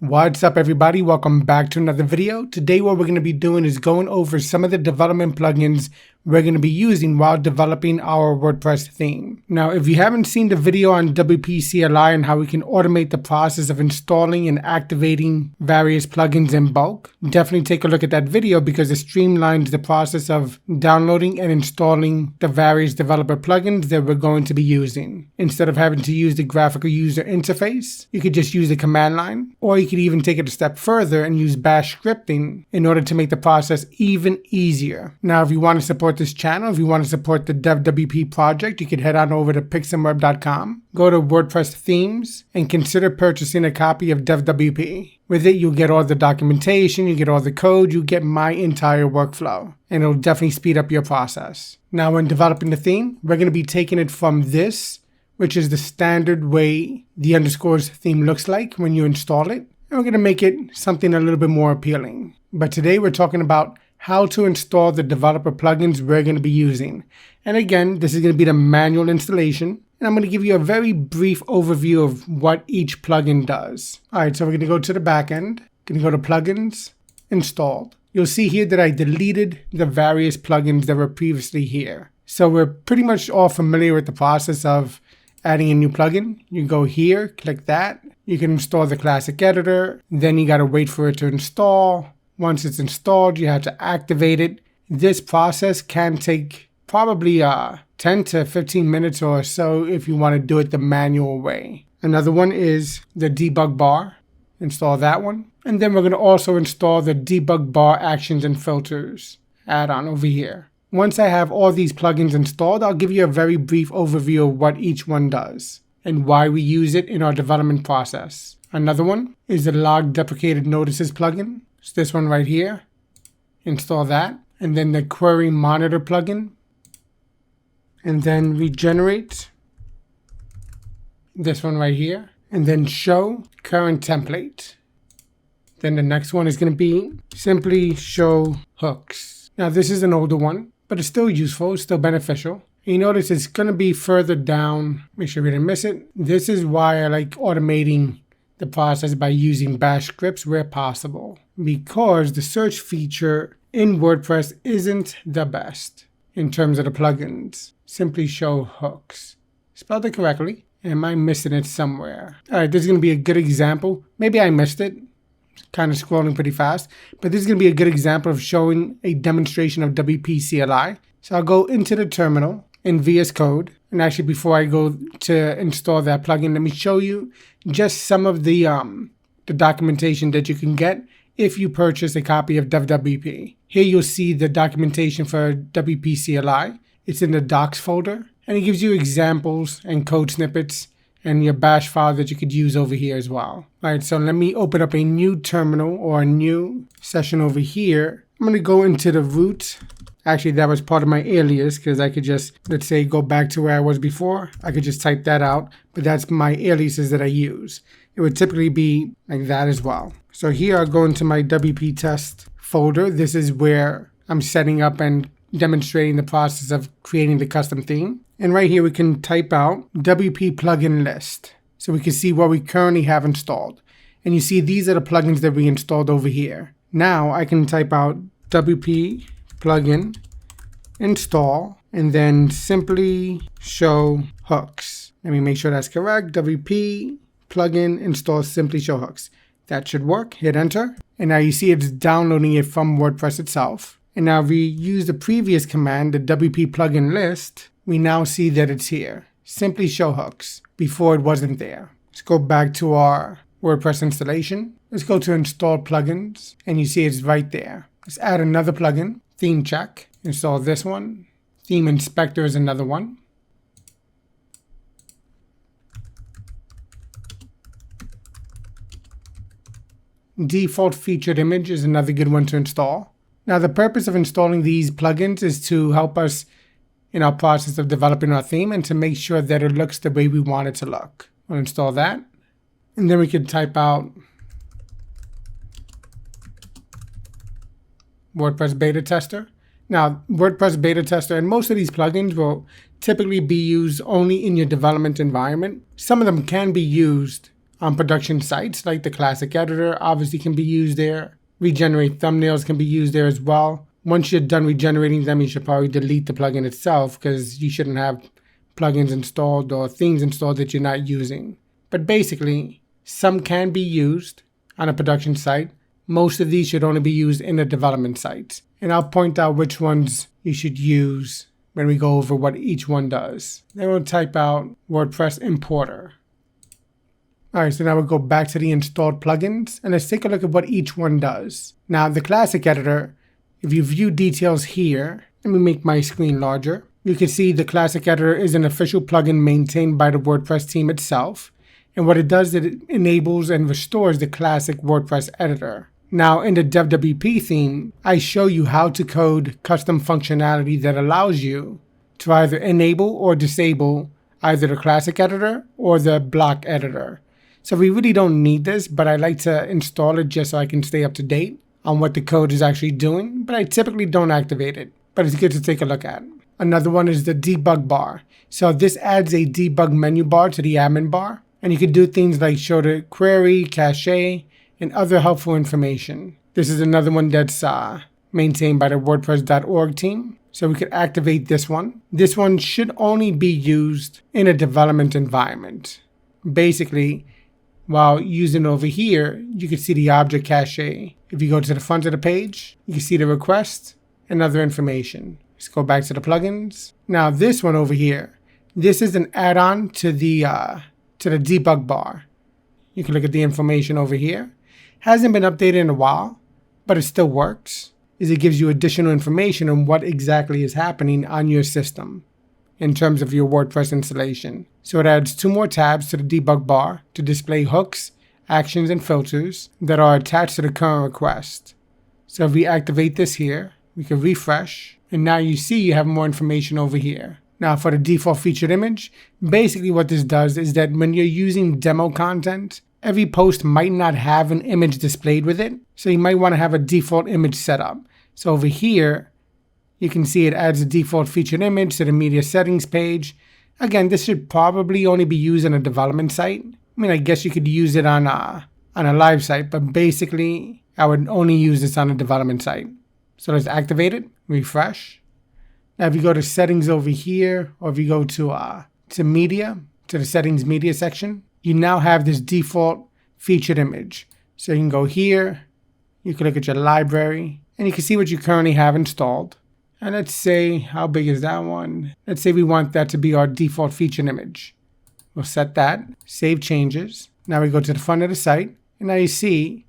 What's up everybody, welcome back to another video. Today what we're going to be doing is going over some of the development plugins we're going to be using while developing our WordPress theme. Now if you haven't seen the video on WP CLI and how we can automate the process of installing and activating various plugins in bulk, definitely take a look at that video because it streamlines the process of downloading and installing the various developer plugins that we're going to be using. Instead of having to use the graphical user interface, you could just use the command line, or you could even take it a step further and use bash scripting in order to make the process even easier. Now if you want to support this channel, if you want to support the DevWP project, you can head on over to PixemWeb.com, go to WordPress themes, and consider purchasing a copy of DevWP. With it, you'll get all the documentation, you get all the code, you get my entire workflow, and it'll definitely speed up your process. Now when developing the theme, we're going to be taking it from this, which is the standard way the underscores theme looks like when you install it, and we're going to make it something a little bit more appealing. But today we're talking about how to install the developer plugins we're going to be using. And again, this is going to be the manual installation, and I'm going to give you a very brief overview of what each plugin does. Alright, so we're going to go to the back end, going to go to plugins, installed. You'll see here that I deleted the various plugins that were previously here. So we're pretty much all familiar with the process of adding a new plugin. You go here, click that. You can install the classic editor. Then you got to wait for it to install. Once it's installed, you have to activate it. This process can take probably 10 to 15 minutes or so if you want to do it the manual way. Another one is the debug bar. Install that one. And then we're going to also install the debug bar actions and filters add-on over here. Once I have all these plugins installed, I'll give you a very brief overview of what each one does and why we use it in our development process. Another one is the log deprecated notices plugin. It's this one right here. Install that. And then the query monitor plugin. And then regenerate. This one right here. And then show current template. Then the next one is going to be simply show hooks. Now this is an older one, but it's still useful, it's still beneficial. And you notice it's going to be further down. Make sure we didn't miss it. This is why I like automating the process by using bash scripts where possible, because the search feature in WordPress isn't the best in terms of the plugins. Simply show hooks. Spelled it correctly. Am I missing it somewhere? Alright, this is going to be a good example. Maybe I missed it. Kind of scrolling pretty fast, but this is going to be a good example of showing a demonstration of WP CLI. So I'll go into the terminal in VS Code, and actually before I go to install that plugin, let me show you just some of the documentation that you can get if you purchase a copy of DevWP. Here you'll see the documentation for WP CLI. It's in the docs folder, and it gives you examples and code snippets and your bash file that you could use over here as well. Alright, so let me open up a new terminal or a new session over here. I'm going to go into the root. Actually, that was part of my alias because I could just, let's say, go back to where I was before. I could just type that out, but that's my aliases that I use. It would typically be like that as well. So here I'll go into my WP test folder. This is where I'm setting up and demonstrating the process of creating the custom theme. And right here we can type out WP plugin list. So we can see what we currently have installed. And you see these are the plugins that we installed over here. Now I can type out WP plugin install and then simply show hooks. Let me make sure that's correct. WP plugin install simply show hooks. That should work. Hit enter. And now you see it's downloading it from WordPress itself. And now if we use the previous command, the WP plugin list, we now see that it's here. Simply show hooks. Before it wasn't there. Let's go back to our WordPress installation. Let's go to install plugins and you see it's right there. Let's add another plugin. Theme check. Install this one. Theme inspector is another one. Default featured image is another good one to install. Now the purpose of installing these plugins is to help us in our process of developing our theme and to make sure that it looks the way we want it to look. We'll install that. And then we can type out WordPress beta tester. Now, WordPress beta tester and most of these plugins will typically be used only in your development environment. Some of them can be used on production sites, like the classic editor obviously can be used there. Regenerate thumbnails can be used there as well. Once you're done regenerating them, you should probably delete the plugin itself because you shouldn't have plugins installed or themes installed that you're not using. But basically, some can be used on a production site. Most of these should only be used in a development site. And I'll point out which ones you should use when we go over what each one does. Then we'll type out WordPress importer. All right, so now we'll go back to the installed plugins and let's take a look at what each one does. Now, the classic editor, if you view details here, let me make my screen larger. You can see the classic editor is an official plugin maintained by the WordPress team itself. And what it does is it enables and restores the classic WordPress editor. Now, in the DevWP theme, I show you how to code custom functionality that allows you to either enable or disable either the classic editor or the block editor. So we really don't need this, but I like to install it just so I can stay up to date on what the code is actually doing, but I typically don't activate it, but it's good to take a look at. Another one is the debug bar. So this adds a debug menu bar to the admin bar, and you can do things like show the query, cache, and other helpful information. This is another one that's maintained by the WordPress.org team. So we could activate this one. This one should only be used in a development environment. Basically, while using over here, you can see the object cache. If you go to the front of the page, you can see the request and other information. Let's go back to the plugins. Now this one over here, this is an add-on to the debug bar. You can look at the information over here. Hasn't been updated in a while, but it still works. It gives you additional information on what exactly is happening on your system in terms of your WordPress installation. So it adds 2 more tabs to the debug bar to display hooks, actions, and filters that are attached to the current request. So if we activate this here, we can refresh, and now you see you have more information over here. Now for the default featured image, basically what this does is that when you're using demo content, every post might not have an image displayed with it. So you might want to have a default image set up. So over here, you can see it adds a default featured image to the media settings page. Again, this should probably only be used on a development site. I mean, I guess you could use it on a live site, but basically I would only use this on a development site. So let's activate it, refresh. Now if you go to settings over here, or if you go to media, to the settings media section, you now have this default featured image. So you can go here, you can look at your library, and you can see what you currently have installed. And let's say, how big is that one? Let's say we want that to be our default featured image. We'll set that, save changes. Now we go to the front of the site, and now you see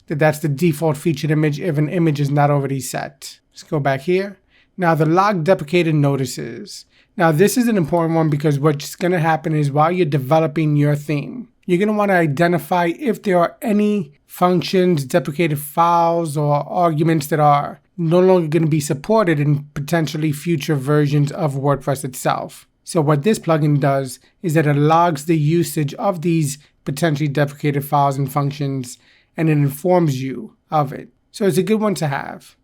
that that's the default featured image if an image is not already set. Let's go back here. Now the log deprecated notices. Now this is an important one because what's going to happen is while you're developing your theme, you're going to want to identify if there are any functions, deprecated files, or arguments that are no longer going to be supported in potentially future versions of WordPress itself. So what this plugin does is that it logs the usage of these potentially deprecated files and functions, and it informs you of it. So it's a good one to have.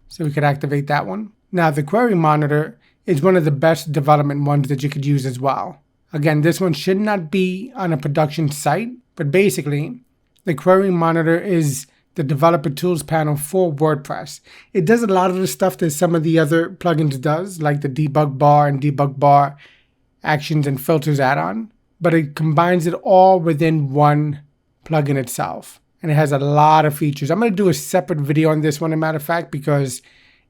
So we could activate that one. Now the query monitor is one of the best development ones that you could use as well. Again, this one should not be on a production site, but basically the query monitor is the developer tools panel for WordPress. It does a lot of the stuff that some of the other plugins does, like the debug bar and debug bar actions and filters add-on, but it combines it all within one plugin itself. And it has a lot of features. I'm going to do a separate video on this one, as a matter of fact, because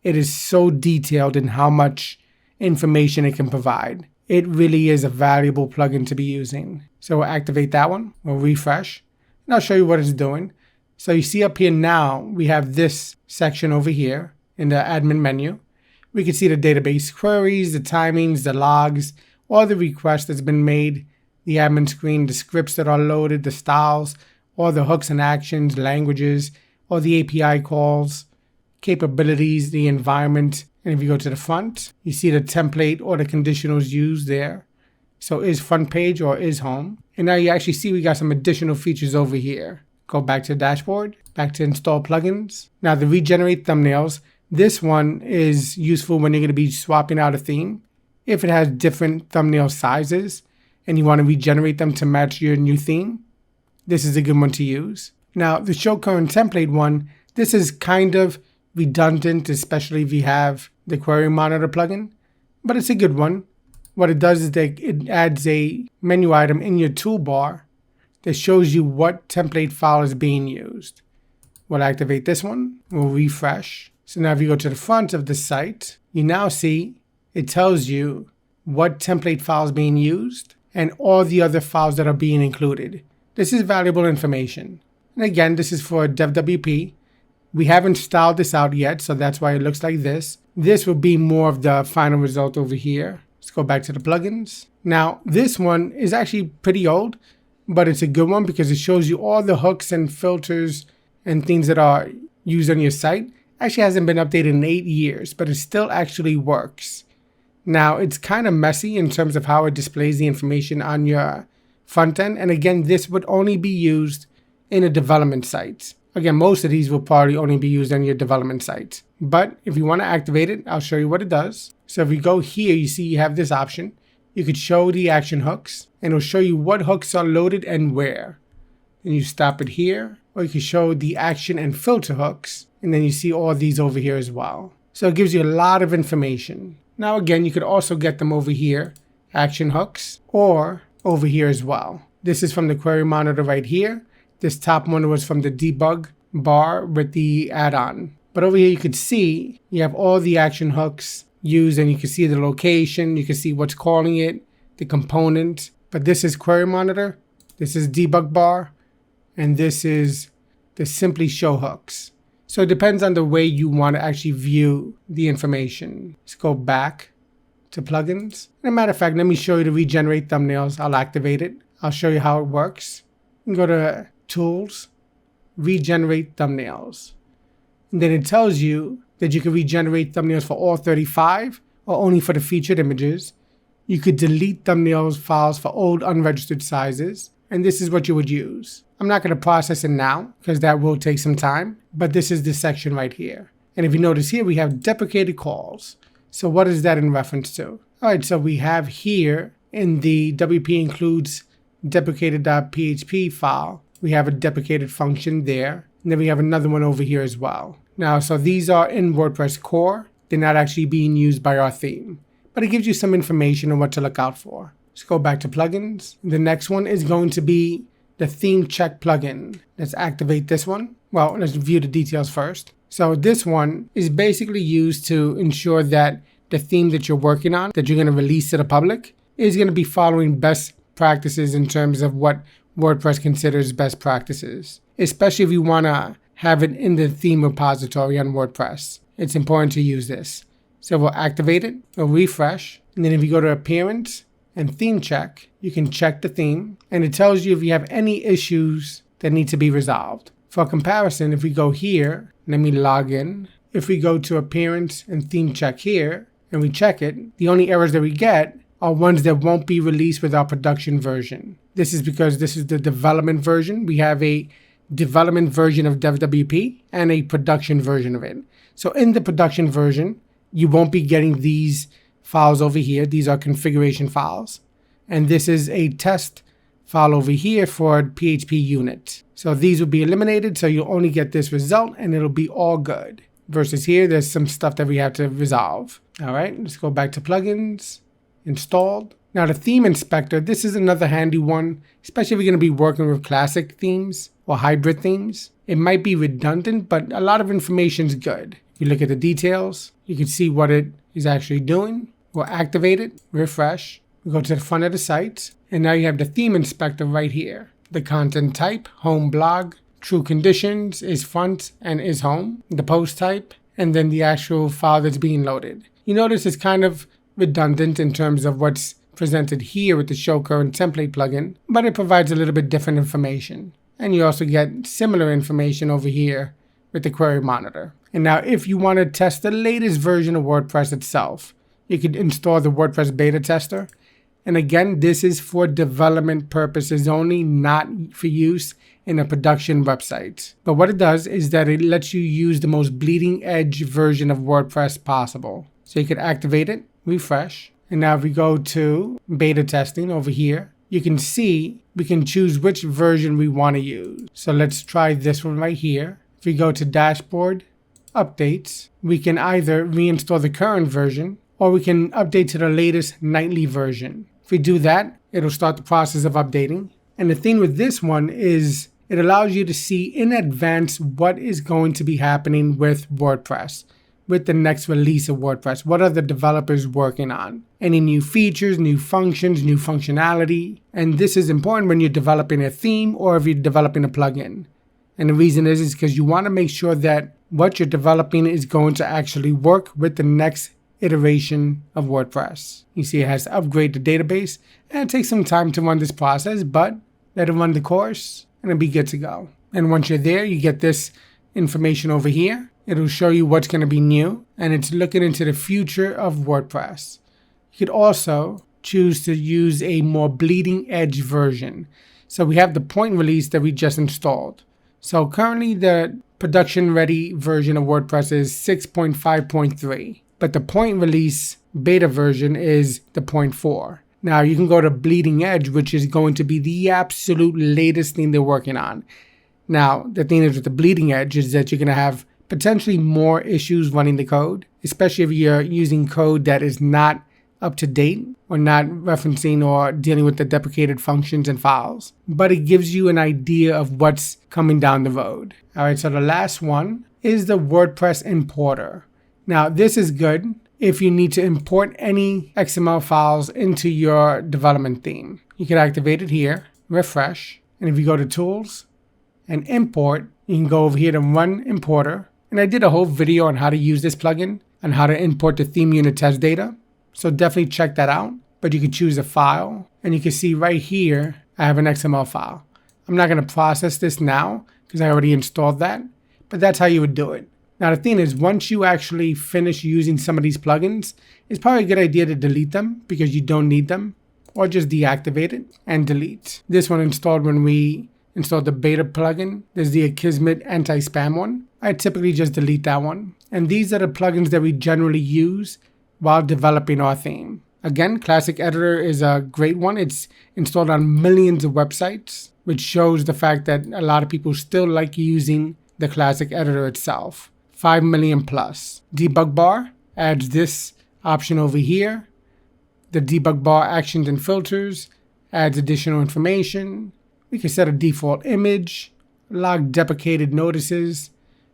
it is so detailed in how much information it can provide. It really is a valuable plugin to be using. So we'll activate that one. We'll refresh. And I'll show you what it's doing. So you see up here now, we have this section over here in the admin menu. We can see the database queries, the timings, the logs, all the requests that's been made, the admin screen, the scripts that are loaded, the styles, all the hooks and actions, languages, all the API calls, capabilities, the environment. And if you go to the front, you see the template or the conditionals used there. So is front page or is home. And now you actually see we got some additional features over here. Go back to the dashboard, back to install plugins. Now the regenerate thumbnails, this one is useful when you're going to be swapping out a theme. If it has different thumbnail sizes and you want to regenerate them to match your new theme, this is a good one to use. Now, the show current template one, this is kind of redundant, especially if you have the query monitor plugin, but it's a good one. What it does is that it adds a menu item in your toolbar that shows you what template file is being used. We'll activate this one, we'll refresh. So now if you go to the front of the site, you now see it tells you what template file is being used and all the other files that are being included. This is valuable information. And again, this is for DevWP. We haven't styled this out yet, so that's why it looks like this. This will be more of the final result over here. Let's go back to the plugins. Now, this one is actually pretty old, but it's a good one because it shows you all the hooks and filters and things that are used on your site. Actually hasn't been updated in 8 years, but it still actually works. Now, it's kind of messy in terms of how it displays the information on your front end. And again, this would only be used in a development site. Again, most of these will probably only be used on your development site. But if you want to activate it, I'll show you what it does. So if we go here, you see you have this option. You could show the action hooks, and it'll show you what hooks are loaded and where. And you stop it here, or you can show the action and filter hooks, and then you see all these over here as well. So it gives you a lot of information. Now again, you could also get them over here, action hooks, or over here as well. This is from the query monitor right here. This top one was from the debug bar with the add-on. But over here you could see you have all the action hooks used, and you can see the location, you can see what's calling it, the component. But this is query monitor, this is debug bar, and this is the simply show hooks. So it depends on the way you want to actually view the information. Let's go back to plugins. As a matter of fact, let me show you the regenerate thumbnails. I'll activate it. I'll show you how it works. You can go to Tools, Regenerate Thumbnails. And then it tells you that you can regenerate thumbnails for all 35 or only for the featured images. You could delete thumbnails files for old unregistered sizes. And this is what you would use. I'm not going to process it now because that will take some time, but this is the section right here. And if you notice here, we have deprecated calls. So what is that in reference to? All right, so we have here in the WP includes deprecated.php file, we have a deprecated function there. And then we have another one over here as well. Now, so these are in WordPress core. They're not actually being used by our theme, but it gives you some information on what to look out for. Let's go back to plugins. The next one is going to be the theme check plugin. Let's activate this one. Well, let's view the details first. So this one is basically used to ensure that the theme that you're working on, that you're going to release to the public, is going to be following best practices in terms of what WordPress considers best practices, especially if you want to have it in the theme repository on WordPress. It's important to use this. So we'll activate it, we'll refresh, and then if you go to Appearance and Theme Check, you can check the theme, and it tells you if you have any issues that need to be resolved. For comparison, if we go here, let me log in. If we go to Appearance and Theme Check here, and we check it, the only errors that we get are ones that won't be released with our production version. This is because this is the development version. We have a development version of DevWP and a production version of it. So in the production version, you won't be getting these files over here. These are configuration files. And this is a test file over here for PHP unit. So these will be eliminated, so you'll only get this result and it'll be all good. Versus here, there's some stuff that we have to resolve. All right, let's go back to plugins, installed. Now the theme inspector, this is another handy one, especially if you're going to be working with classic themes or hybrid themes. It might be redundant, but a lot of information is good. If you look at the details, you can see what it is actually doing. We'll activate it, refresh. We go to the front of the site, and now you have the theme inspector right here. The content type, home blog, true conditions is front and is home, the post type, and then the actual file that's being loaded. You notice it's kind of redundant in terms of what's presented here with the show current template plugin, but it provides a little bit different information. And you also get similar information over here with the query monitor. And now if you want to test the latest version of WordPress itself, you could install the WordPress beta tester. And again, this is for development purposes only, not for use in a production website. But what it does is that it lets you use the most bleeding edge version of WordPress possible. So you could activate it, refresh. And now if we go to beta testing over here, you can see we can choose which version we want to use. So let's try this one right here. If we go to Dashboard, Updates, we can either reinstall the current version or we can update to the latest nightly version. If we do that, it'll start the process of updating. And the thing with this one is it allows you to see in advance what is going to be happening with WordPress, with the next release of WordPress. What are the developers working on? Any new features, new functions, new functionality. And this is important when you're developing a theme or if you're developing a plugin. And the reason is because you want to make sure that what you're developing is going to actually work with the next iteration of WordPress. You see it has to upgrade the database, and it takes some time to run this process, but let it run the course and it'll be good to go. And once you're there, you get this information over here. It'll show you what's going to be new, and it's looking into the future of WordPress. You could also choose to use a more bleeding edge version. So we have the point release that we just installed. So currently the production ready version of WordPress is 6.5.3, but the point release beta version is the 0.4. Now you can go to bleeding edge, which is going to be the absolute latest thing they're working on. Now the thing is with the bleeding edge is that you're going to have potentially more issues running the code, especially if you're using code that is not up to date or not referencing or dealing with the deprecated functions and files. But it gives you an idea of what's coming down the road. All right, so the last one is the WordPress importer. Now this is good if you need to import any XML files into your development theme. You can activate it here, refresh, and if you go to Tools and Import, you can go over here to Run Importer. And I did a whole video on how to use this plugin and how to import the theme unit test data. So definitely check that out. But you can choose a file, and you can see right here, I have an XML file. I'm not going to process this now because I already installed that, but that's how you would do it. Now the thing is, once you actually finish using some of these plugins, it's probably a good idea to delete them because you don't need them, or just deactivate it and delete. This one installed when we installed the beta plugin. There's the Akismet anti-spam one. I typically just delete that one. And these are the plugins that we generally use while developing our theme. Again, Classic Editor is a great one. It's installed on millions of websites, which shows the fact that a lot of people still like using the Classic Editor itself. 5 million plus. Debug bar adds this option over here. The debug bar actions and filters adds additional information. We can set a default image, log deprecated notices.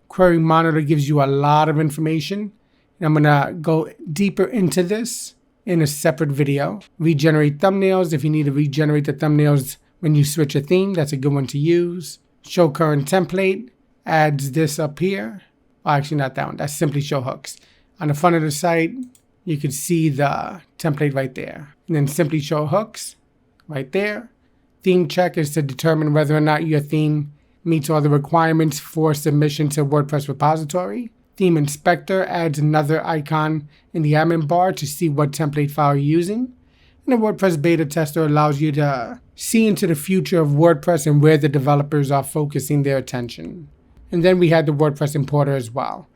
Query Monitor gives you a lot of information. I'm going to go deeper into this in a separate video. Regenerate thumbnails. If you need to regenerate the thumbnails when you switch a theme, that's a good one to use. Show current template adds this up here. Oh, actually not that one. That's simply show hooks. On the front of the site, you can see the template right there. And then simply show hooks right there. Theme check is to determine whether or not your theme meets all the requirements for submission to WordPress repository. Theme Inspector adds another icon in the admin bar to see what template file you're using. And the WordPress Beta Tester allows you to see into the future of WordPress and where the developers are focusing their attention. And then we had the WordPress Importer as well.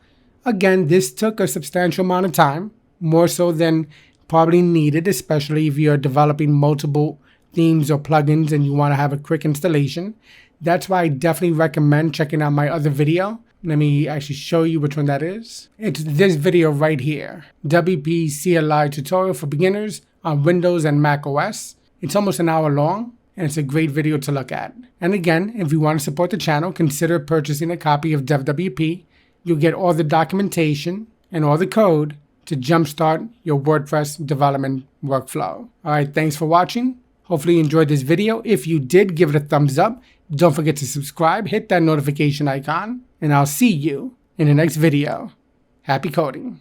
Again, this took a substantial amount of time, more so than probably needed, especially if you're developing multiple themes or plugins and you want to have a quick installation. That's why I definitely recommend checking out my other video. Let me actually show you which one that is. It's this video right here. WP CLI tutorial for beginners on Windows and Mac OS. It's almost an hour long, and it's a great video to look at. And again, if you want to support the channel, consider purchasing a copy of DevWP. You'll get all the documentation and all the code to jumpstart your WordPress development workflow. All right, thanks for watching. Hopefully you enjoyed this video. If you did, give it a thumbs up. Don't forget to subscribe, hit that notification icon, and I'll see you in the next video. Happy coding.